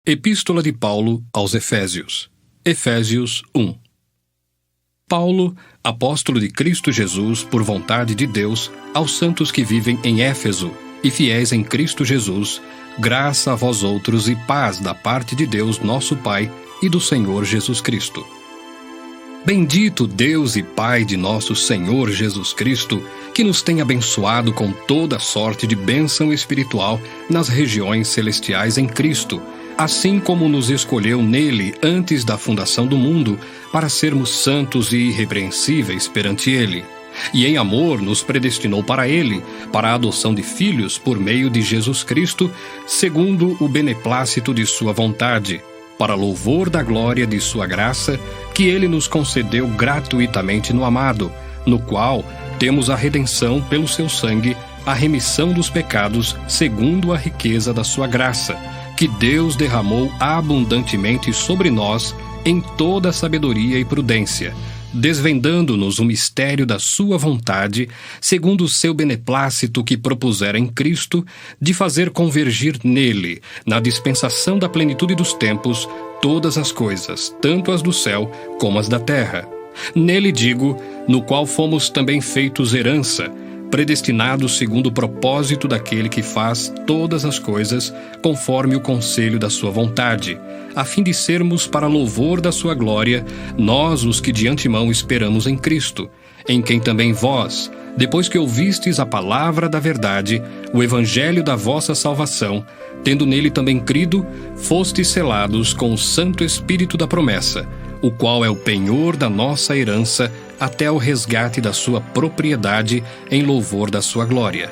Epístola de Paulo aos Efésios. Efésios 1. Paulo, apóstolo de Cristo Jesus, por vontade de Deus, aos santos que vivem em Éfeso e fiéis em Cristo Jesus, graça a vós outros e paz da parte de Deus nosso Pai e do Senhor Jesus Cristo. Bendito Deus e Pai de nosso Senhor Jesus Cristo, que nos tem abençoado com toda sorte de bênção espiritual nas regiões celestiais em Cristo, assim como nos escolheu nele antes da fundação do mundo, para sermos santos e irrepreensíveis perante ele. E em amor nos predestinou para ele, para a adoção de filhos por meio de Jesus Cristo, segundo o beneplácito de sua vontade, para louvor da glória de sua graça, que ele nos concedeu gratuitamente no amado, no qual temos a redenção pelo seu sangue, a remissão dos pecados, segundo a riqueza da sua graça, que Deus derramou abundantemente sobre nós em toda sabedoria e prudência, desvendando-nos o mistério da sua vontade, segundo o seu beneplácito que propusera em Cristo, de fazer convergir nele, na dispensação da plenitude dos tempos, todas as coisas, tanto as do céu como as da terra. Nele digo, no qual fomos também feitos herança, predestinados segundo o propósito daquele que faz todas as coisas conforme o conselho da sua vontade, a fim de sermos para louvor da sua glória, nós os que de antemão esperamos em Cristo, em quem também vós, depois que ouvistes a palavra da verdade, o evangelho da vossa salvação, tendo nele também crido, fostes selados com o Santo Espírito da promessa, o qual é o penhor da nossa herança até o resgate da sua propriedade em louvor da sua glória.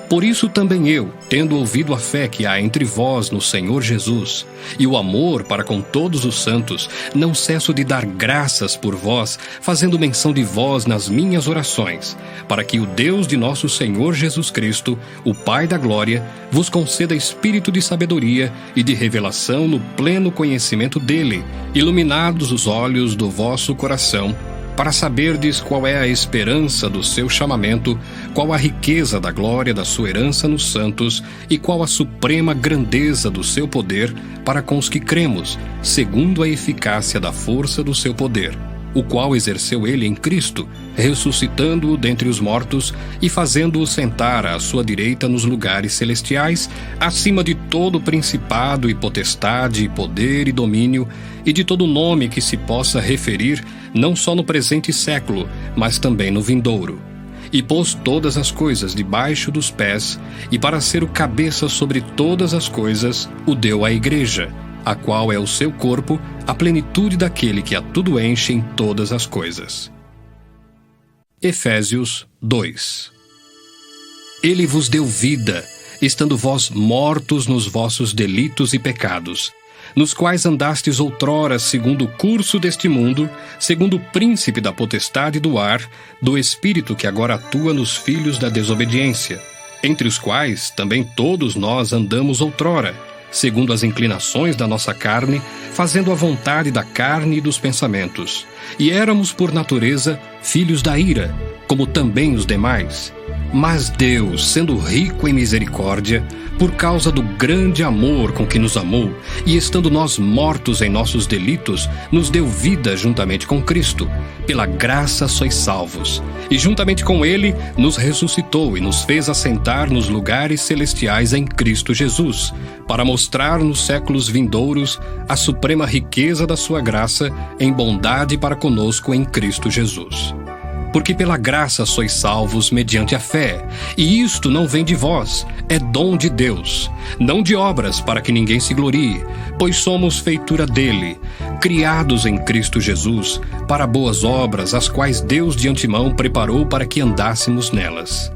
Por isso também eu, tendo ouvido a fé que há entre vós no Senhor Jesus, e o amor para com todos os santos, não cesso de dar graças por vós, fazendo menção de vós nas minhas orações, para que o Deus de nosso Senhor Jesus Cristo, o Pai da glória, vos conceda espírito de sabedoria e de revelação no pleno conhecimento dele, iluminados os olhos do vosso coração, para saberdes qual é a esperança do seu chamamento, qual a riqueza da glória da sua herança nos santos e qual a suprema grandeza do seu poder para com os que cremos, segundo a eficácia da força do seu poder, o qual exerceu ele em Cristo, ressuscitando-o dentre os mortos e fazendo-o sentar à sua direita nos lugares celestiais, acima de todo principado e potestade, e poder e domínio, e de todo nome que se possa referir, não só no presente século, mas também no vindouro. E pôs todas as coisas debaixo dos pés, e para ser o cabeça sobre todas as coisas, o deu à igreja, a qual é o seu corpo, a plenitude daquele que a tudo enche em todas as coisas. Efésios 2. Ele vos deu vida, estando vós mortos nos vossos delitos e pecados, nos quais andastes outrora segundo o curso deste mundo, segundo o príncipe da potestade do ar, do espírito que agora atua nos filhos da desobediência, entre os quais também todos nós andamos outrora, segundo as inclinações da nossa carne, fazendo a vontade da carne e dos pensamentos. E éramos, por natureza, filhos da ira, como também os demais. Mas Deus, sendo rico em misericórdia, por causa do grande amor com que nos amou, e estando nós mortos em nossos delitos, nos deu vida juntamente com Cristo. Pela graça sois salvos. E juntamente com ele nos ressuscitou e nos fez assentar nos lugares celestiais em Cristo Jesus, para mostrar nos séculos vindouros a suprema riqueza da sua graça em bondade para conosco em Cristo Jesus. Porque pela graça sois salvos mediante a fé, e isto não vem de vós, é dom de Deus, não de obras para que ninguém se glorie, pois somos feitura dele, criados em Cristo Jesus, para boas obras, as quais Deus de antemão preparou para que andássemos nelas.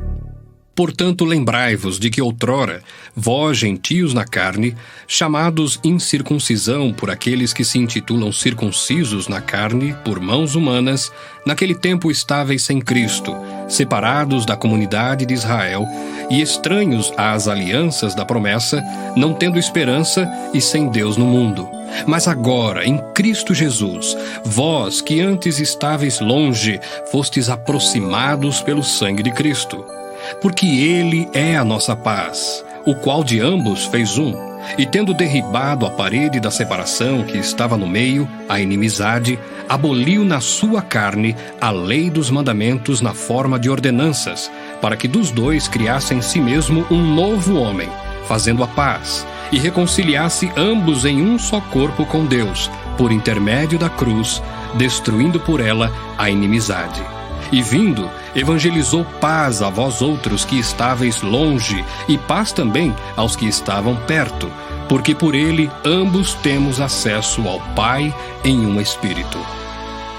Portanto, lembrai-vos de que outrora, vós, gentios na carne, chamados incircuncisão por aqueles que se intitulam circuncisos na carne por mãos humanas, naquele tempo estáveis sem Cristo, separados da comunidade de Israel e estranhos às alianças da promessa, não tendo esperança e sem Deus no mundo. Mas agora, em Cristo Jesus, vós que antes estáveis longe, fostes aproximados pelo sangue de Cristo. Porque ele é a nossa paz, o qual de ambos fez um, E tendo derribado a parede da separação que estava no meio, a inimizade, aboliu na sua carne a lei dos mandamentos na forma de ordenanças, para que dos dois criasse em si mesmo um novo homem, fazendo a paz, e reconciliasse ambos em um só corpo com Deus, por intermédio da cruz, destruindo por ela a inimizade. E vindo, evangelizou paz a vós outros que estáveis longe, e paz também aos que estavam perto, porque por ele ambos temos acesso ao Pai em um Espírito.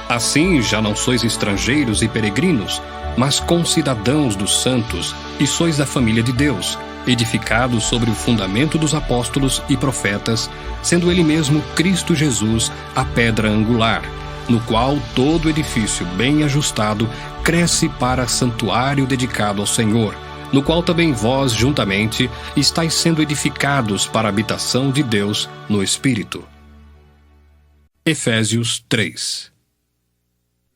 Assim já não sois estrangeiros e peregrinos, mas concidadãos dos santos, e sois da família de Deus, edificados sobre o fundamento dos apóstolos e profetas, sendo ele mesmo Cristo Jesus a pedra angular, no qual todo edifício bem ajustado cresce para santuário dedicado ao Senhor, no qual também vós, juntamente, estáis sendo edificados para a habitação de Deus no Espírito. Efésios 3.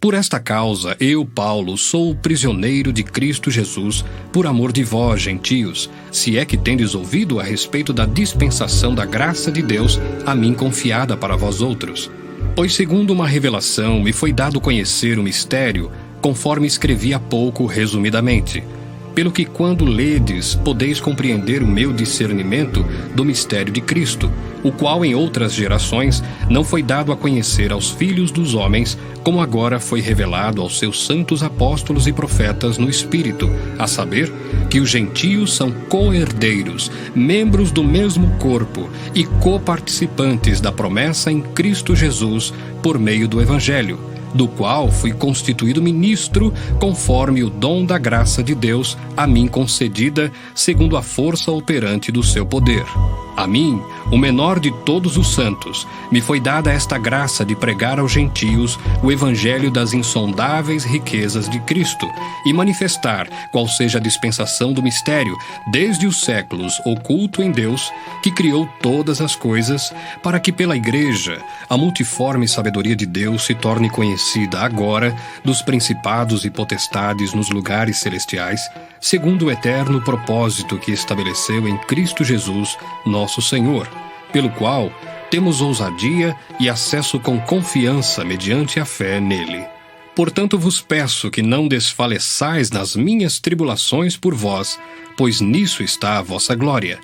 Por esta causa, eu, Paulo, sou o prisioneiro de Cristo Jesus, por amor de vós, gentios, se é que tendes ouvido a respeito da dispensação da graça de Deus a mim confiada para vós outros. Pois segundo uma revelação me foi dado conhecer o mistério, conforme escrevi há pouco resumidamente, pelo que quando ledes podeis compreender o meu discernimento do mistério de Cristo, o qual em outras gerações não foi dado a conhecer aos filhos dos homens, como agora foi revelado aos seus santos apóstolos e profetas no Espírito, a saber, que os gentios são co-herdeiros, membros do mesmo corpo e coparticipantes da promessa em Cristo Jesus por meio do Evangelho, do qual fui constituído ministro conforme o dom da graça de Deus a mim concedida, segundo a força operante do seu poder. A mim, o menor de todos os santos, me foi dada esta graça de pregar aos gentios o evangelho das insondáveis riquezas de Cristo e manifestar qual seja a dispensação do mistério, desde os séculos oculto em Deus, que criou todas as coisas, para que pela Igreja a multiforme sabedoria de Deus se torne conhecida agora dos principados e potestades nos lugares celestiais, segundo o eterno propósito que estabeleceu em Cristo Jesus, nosso Senhor, pelo qual temos ousadia e acesso com confiança mediante a fé nele. Portanto vos peço que não desfaleçais nas minhas tribulações por vós, pois nisso está a vossa glória.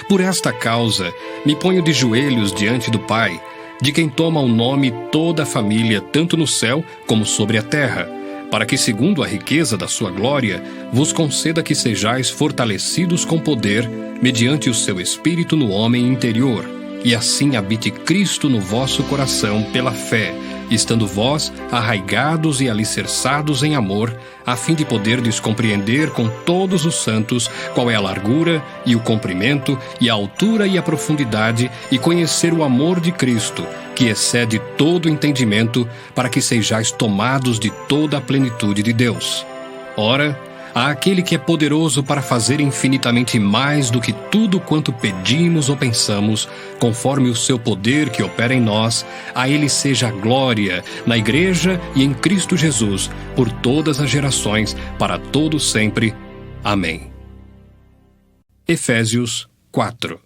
Por esta causa me ponho de joelhos diante do Pai, de quem toma o nome toda a família, tanto no céu como sobre a terra, para que, segundo a riqueza da sua glória, vos conceda que sejais fortalecidos com poder, mediante o seu Espírito no homem interior, e assim habite Cristo no vosso coração pela fé, estando vós arraigados e alicerçados em amor, a fim de poderdes compreender com todos os santos qual é a largura e o comprimento e a altura e a profundidade, e conhecer o amor de Cristo, que excede todo entendimento, para que sejais tomados de toda a plenitude de Deus. Ora, àquele que é poderoso para fazer infinitamente mais do que tudo quanto pedimos ou pensamos, conforme o seu poder que opera em nós, a ele seja a glória, na Igreja e em Cristo Jesus, por todas as gerações, para todo sempre. Amém. Efésios 4.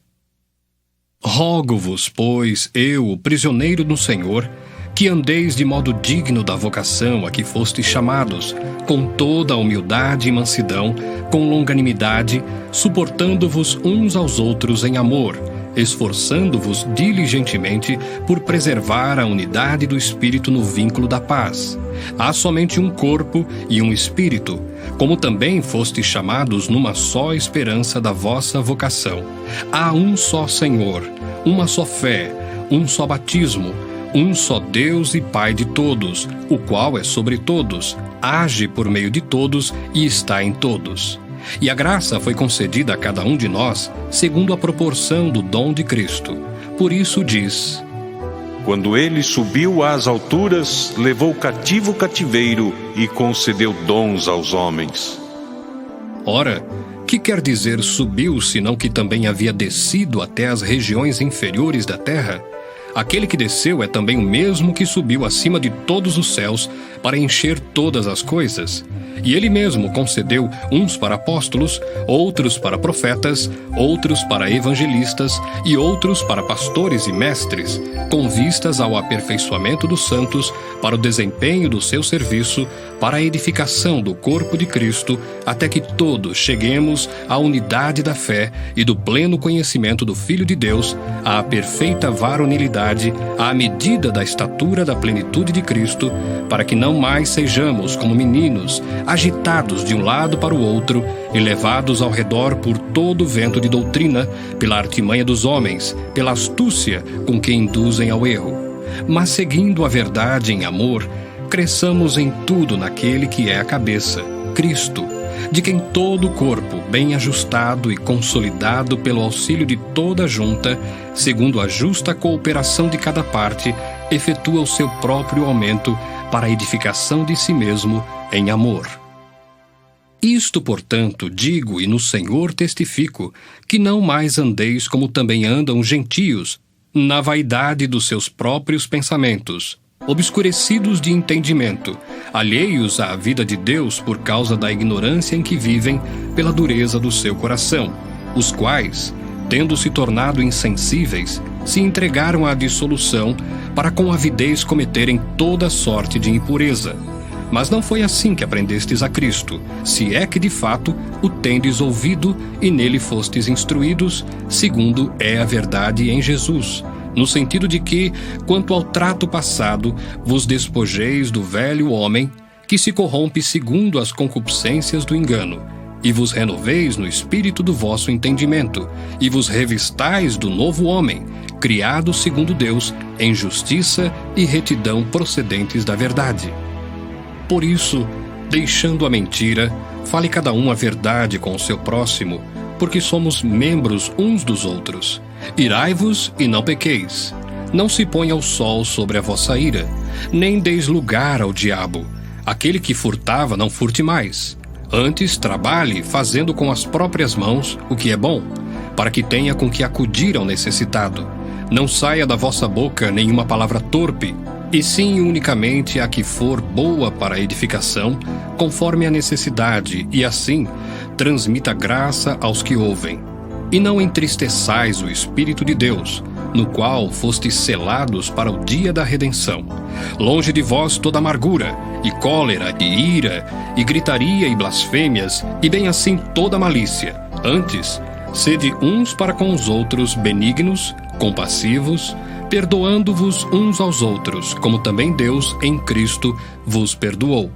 Rogo-vos, pois, eu, o prisioneiro no Senhor, que andeis de modo digno da vocação a que fostes chamados, com toda a humildade e mansidão, com longanimidade, suportando-vos uns aos outros em amor, esforçando-vos diligentemente por preservar a unidade do Espírito no vínculo da paz. Há somente um corpo e um Espírito, como também fostes chamados numa só esperança da vossa vocação. Há um só Senhor, uma só fé, um só batismo, um só Deus e Pai de todos, o qual é sobre todos, age por meio de todos e está em todos. E a graça foi concedida a cada um de nós, segundo a proporção do dom de Cristo. Por isso diz: Quando ele subiu às alturas, levou cativo o cativeiro e concedeu dons aos homens. Ora, que quer dizer subiu, senão que também havia descido até as regiões inferiores da terra? Aquele que desceu é também o mesmo que subiu acima de todos os céus para encher todas as coisas. E ele mesmo concedeu uns para apóstolos, outros para profetas, outros para evangelistas e outros para pastores e mestres, com vistas ao aperfeiçoamento dos santos, para o desempenho do seu serviço, para a edificação do corpo de Cristo, até que todos cheguemos à unidade da fé e do pleno conhecimento do Filho de Deus, à perfeita varonilidade, à medida da estatura da plenitude de Cristo, para que não mais sejamos como meninos, agitados de um lado para o outro e levados ao redor por todo o vento de doutrina, pela artimanha dos homens, pela astúcia com que induzem ao erro. Mas seguindo a verdade em amor, cresçamos em tudo naquele que é a cabeça, Cristo, de quem todo o corpo, bem ajustado e consolidado pelo auxílio de toda a junta, segundo a justa cooperação de cada parte, efetua o seu próprio aumento para a edificação de si mesmo em amor. Isto, portanto, digo e no Senhor testifico, que não mais andeis como também andam gentios, na vaidade dos seus próprios pensamentos, obscurecidos de entendimento, alheios à vida de Deus por causa da ignorância em que vivem, pela dureza do seu coração, os quais, tendo se tornado insensíveis, se entregaram à dissolução, para com avidez cometerem toda sorte de impureza. Mas não foi assim que aprendestes a Cristo, se é que de fato o tendes ouvido e nele fostes instruídos, segundo é a verdade em Jesus, no sentido de que, quanto ao trato passado, vos despojeis do velho homem, que se corrompe segundo as concupiscências do engano, e vos renoveis no espírito do vosso entendimento, e vos revistais do novo homem, criado segundo Deus, em justiça e retidão procedentes da verdade. Por isso, deixando a mentira, fale cada um a verdade com o seu próximo, porque somos membros uns dos outros. Irai-vos e não pequeis. Não se ponha o sol sobre a vossa ira, nem deis lugar ao diabo. Aquele que furtava, não furte mais. Antes, trabalhe, fazendo com as próprias mãos o que é bom, para que tenha com que acudir ao necessitado. Não saia da vossa boca nenhuma palavra torpe, e sim unicamente a que for boa para a edificação, conforme a necessidade, e assim transmita graça aos que ouvem. E não entristeçais o Espírito de Deus, no qual fostes selados para o dia da redenção. Longe de vós toda amargura, e cólera, e ira, e gritaria, e blasfêmias, e bem assim toda malícia. Antes, sede uns para com os outros benignos, compassivos, perdoando-vos uns aos outros, como também Deus, em Cristo, vos perdoou.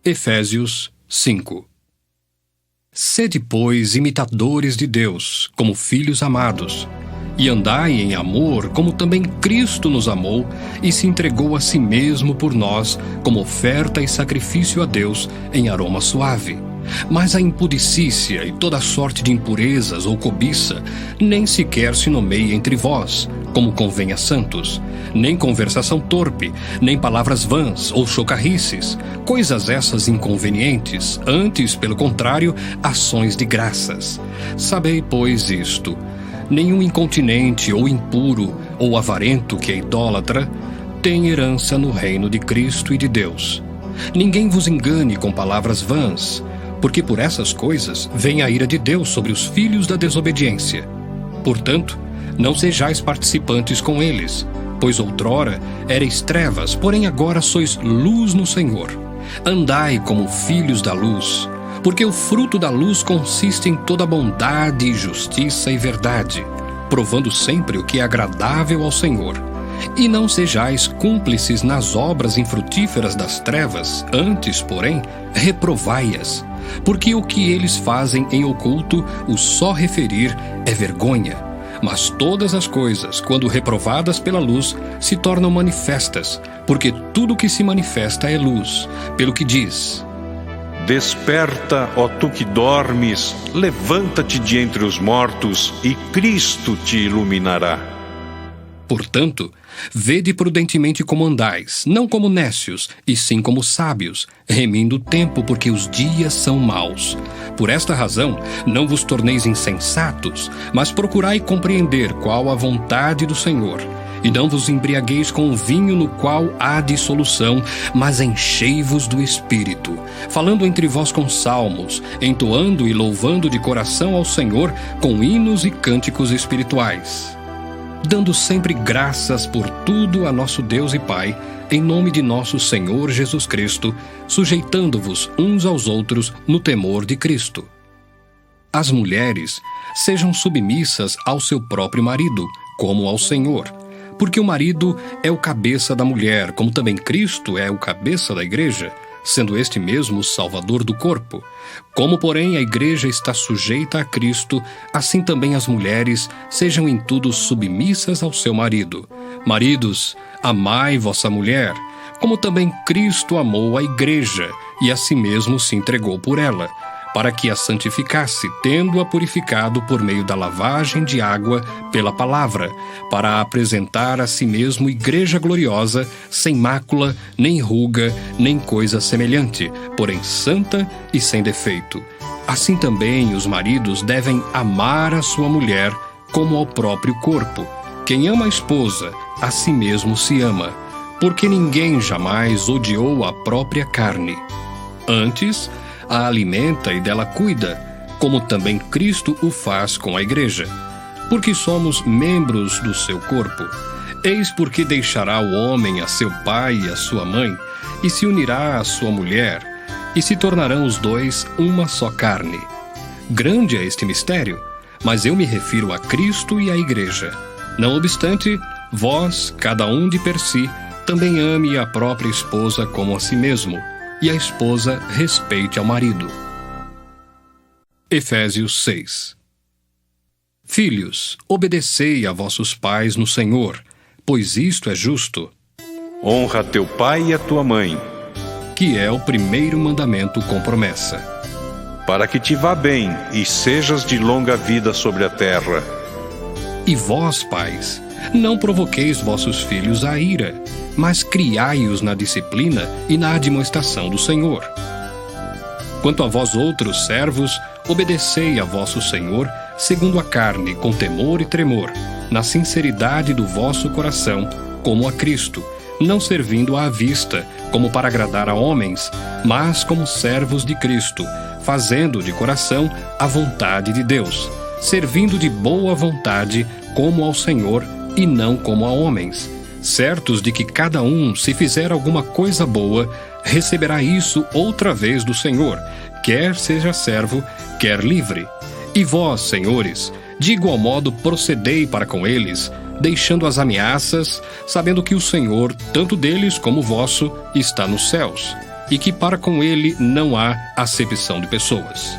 Efésios 5. Sede, pois, imitadores de Deus, como filhos amados, e andai em amor, como também Cristo nos amou e se entregou a si mesmo por nós, como oferta e sacrifício a Deus em aroma suave. Mas a impudicícia e toda sorte de impurezas ou cobiça nem sequer se nomeia entre vós, como convém a santos, nem conversação torpe, nem palavras vãs ou chocarrices, coisas essas inconvenientes, antes, pelo contrário, ações de graças. Sabei, pois, isto: nenhum incontinente ou impuro ou avarento que é idólatra tem herança no reino de Cristo e de Deus. Ninguém vos engane com palavras vãs, porque por essas coisas vem a ira de Deus sobre os filhos da desobediência. Portanto, não sejais participantes com eles, pois outrora erais trevas, porém agora sois luz no Senhor. Andai como filhos da luz, porque o fruto da luz consiste em toda bondade, justiça e verdade, provando sempre o que é agradável ao Senhor. E não sejais cúmplices nas obras infrutíferas das trevas, antes, porém, reprovai-as, porque o que eles fazem em oculto, o só referir é vergonha. Mas todas as coisas, quando reprovadas pela luz, se tornam manifestas, porque tudo que se manifesta é luz, pelo que diz: Desperta, ó tu que dormes, levanta-te de entre os mortos, e Cristo te iluminará. Portanto, vede prudentemente como andais, não como nécios, e sim como sábios, remindo o tempo, porque os dias são maus. Por esta razão, não vos torneis insensatos, mas procurai compreender qual a vontade do Senhor. E não vos embriagueis com o vinho no qual há dissolução, mas enchei-vos do Espírito, falando entre vós com salmos, entoando e louvando de coração ao Senhor com hinos e cânticos espirituais, dando sempre graças por tudo a nosso Deus e Pai, em nome de nosso Senhor Jesus Cristo, sujeitando-vos uns aos outros no temor de Cristo. As mulheres sejam submissas ao seu próprio marido, como ao Senhor, porque o marido é o cabeça da mulher, como também Cristo é o cabeça da igreja, sendo este mesmo o Salvador do corpo. Como, porém, a igreja está sujeita a Cristo, assim também as mulheres sejam em tudo submissas ao seu marido. Maridos, amai vossa mulher, como também Cristo amou a igreja, e a si mesmo se entregou por ela, para que a santificasse, tendo-a purificado por meio da lavagem de água pela palavra, para a apresentar a si mesmo igreja gloriosa, sem mácula, nem ruga, nem coisa semelhante, porém santa e sem defeito. Assim também os maridos devem amar a sua mulher como ao próprio corpo. Quem ama a esposa, a si mesmo se ama, porque ninguém jamais odiou a própria carne. Antes, a alimenta e dela cuida, como também Cristo o faz com a igreja, porque somos membros do seu corpo. Eis porque deixará o homem a seu pai e a sua mãe, e se unirá à sua mulher, e se tornarão os dois uma só carne. Grande é este mistério, mas eu me refiro a Cristo e à igreja. Não obstante, vós, cada um de per si, também ame a própria esposa como a si mesmo, e a esposa respeite ao marido. Efésios 6. Filhos, obedecei a vossos pais no Senhor, pois isto é justo. Honra teu pai e a tua mãe, que é o primeiro mandamento com promessa, para que te vá bem e sejas de longa vida sobre a terra. E vós, pais, não provoqueis vossos filhos à ira, mas criai-os na disciplina e na admoestação do Senhor. Quanto a vós outros servos, obedecei a vosso Senhor, segundo a carne, com temor e tremor, na sinceridade do vosso coração, como a Cristo, não servindo à vista, como para agradar a homens, mas como servos de Cristo, fazendo de coração a vontade de Deus, servindo de boa vontade, como ao Senhor e não como a homens, certos de que cada um, se fizer alguma coisa boa, receberá isso outra vez do Senhor, quer seja servo, quer livre. E vós, senhores, de igual modo procedei para com eles, deixando as ameaças, sabendo que o Senhor, tanto deles como vosso, está nos céus, e que para com ele não há acepção de pessoas.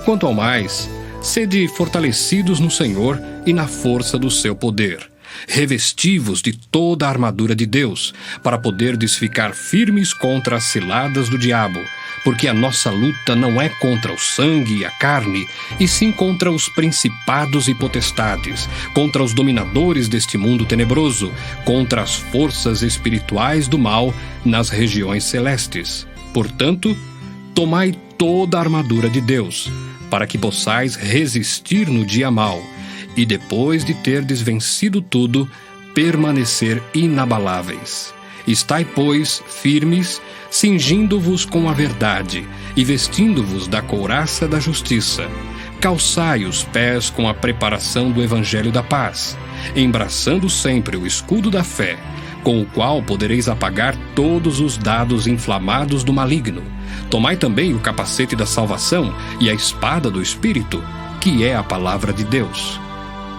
Quanto ao mais, sede fortalecidos no Senhor e na força do seu poder. Revesti-vos de toda a armadura de Deus, para poderdes ficar firmes contra as ciladas do diabo, porque a nossa luta não é contra o sangue e a carne, e sim contra os principados e potestades, contra os dominadores deste mundo tenebroso, contra as forças espirituais do mal nas regiões celestes. Portanto, tomai toda a armadura de Deus, para que possais resistir no dia mau, e depois de terdes vencido tudo, permanecer inabaláveis. Estai, pois, firmes, cingindo-vos com a verdade, e vestindo-vos da couraça da justiça. Calçai os pés com a preparação do evangelho da paz, embraçando sempre o escudo da fé, com o qual podereis apagar todos os dados inflamados do maligno. Tomai também o capacete da salvação e a espada do Espírito, que é a palavra de Deus.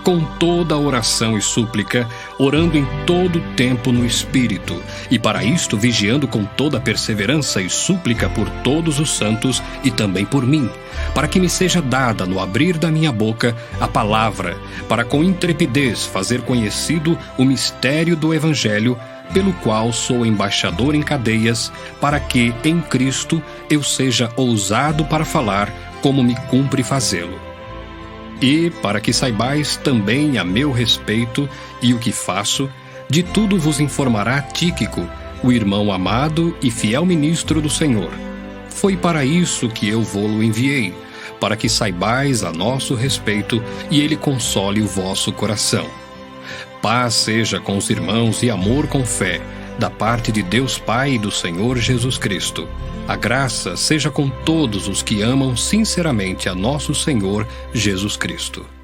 Com toda oração e súplica, orando em todo o tempo no Espírito, e para isto vigiando com toda perseverança e súplica por todos os santos e também por mim, para que me seja dada no abrir da minha boca a palavra, para com intrepidez fazer conhecido o mistério do Evangelho, pelo qual sou embaixador em cadeias, para que, em Cristo, eu seja ousado para falar como me cumpre fazê-lo. E, para que saibais também a meu respeito e o que faço, de tudo vos informará Tíquico, o irmão amado e fiel ministro do Senhor. Foi para isso que eu vô-lo enviei, para que saibais a nosso respeito e ele console o vosso coração. Paz seja com os irmãos e amor com fé, da parte de Deus Pai e do Senhor Jesus Cristo. A graça seja com todos os que amam sinceramente a nosso Senhor Jesus Cristo.